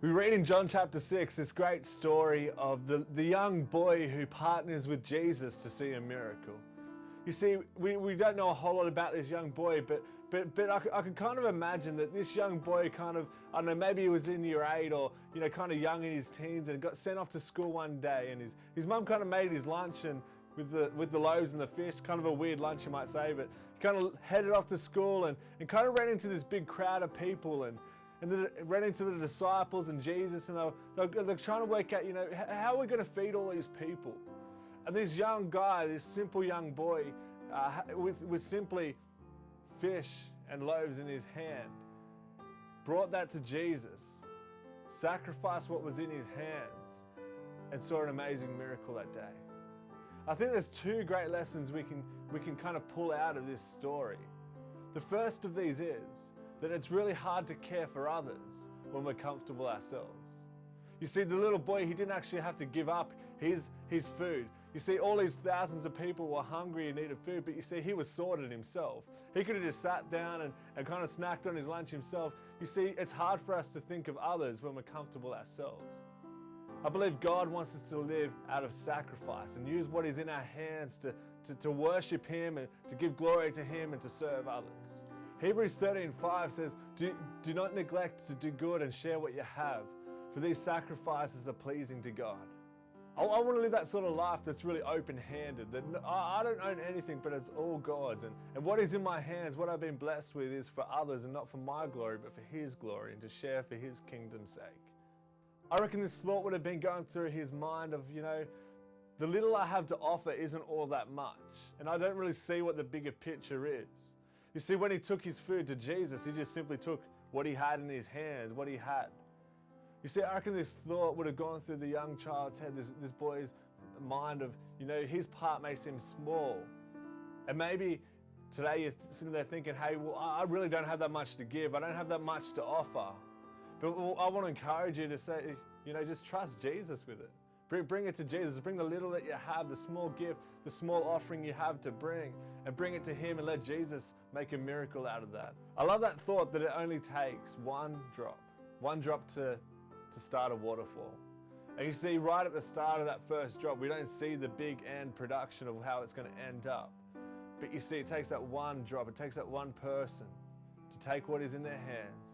We read in John chapter 6 this great story of the young boy who partners with Jesus to see a miracle. You see, we don't know a whole lot about this young boy, but I can kind of imagine that this young boy I don't know, maybe he was in year 8 or, kind of young in his teens and got sent off to school one day, and his mum kind of made his lunch and with the loaves and the fish, kind of a weird lunch you might say, but he kind of headed off to school and kind of ran into this big crowd of people and then ran into the disciples and Jesus, and they're trying to work out, how are we going to feed all these people? And this young guy, this simple young boy, with simply fish and loaves in his hand, brought that to Jesus, sacrificed what was in his hands, and saw an amazing miracle that day. I think there's two great lessons we can kind of pull out of this story. The first of these is that it's really hard to care for others when we're comfortable ourselves. You see, the little boy, he didn't actually have to give up his food. You see, all these thousands of people were hungry and needed food, but you see, he was sorted himself. He could have just sat down and kind of snacked on his lunch himself. You see, it's hard for us to think of others when we're comfortable ourselves. I believe God wants us to live out of sacrifice and use what is in our hands to worship Him and to give glory to Him and to serve others. Hebrews 13:5 says, do not neglect to do good and share what you have, for these sacrifices are pleasing to God. I want to live that sort of life that's really open-handed, that I don't own anything, but it's all God's. And what is in my hands, what I've been blessed with, is for others and not for my glory, but for His glory and to share for His kingdom's sake. I reckon this thought would have been going through his mind of, the little I have to offer isn't all that much, and I don't really see what the bigger picture is. You see, when he took his food to Jesus, he just simply took what he had in his hands, what he had. You see, I reckon this thought would have gone through the young child's head, this boy's mind of, his part may seem small. And maybe today you're sitting there thinking, hey, well, I really don't have that much to give. I don't have that much to offer. But I want to encourage you to say, just trust Jesus with it. Bring it to Jesus. Bring the little that you have, the small gift, the small offering you have to bring, and bring it to Him and let Jesus make a miracle out of that. I love that thought that it only takes one drop to start a waterfall. And you see, right at the start of that first drop, we don't see the big end production of how it's going to end up. But you see, it takes that one drop, it takes that one person to take what is in their hands,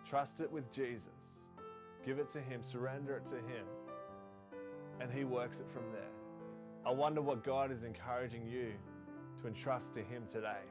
trust it with Jesus, give it to Him, surrender it to Him, and He works it from there. I wonder what God is encouraging you to entrust to Him today.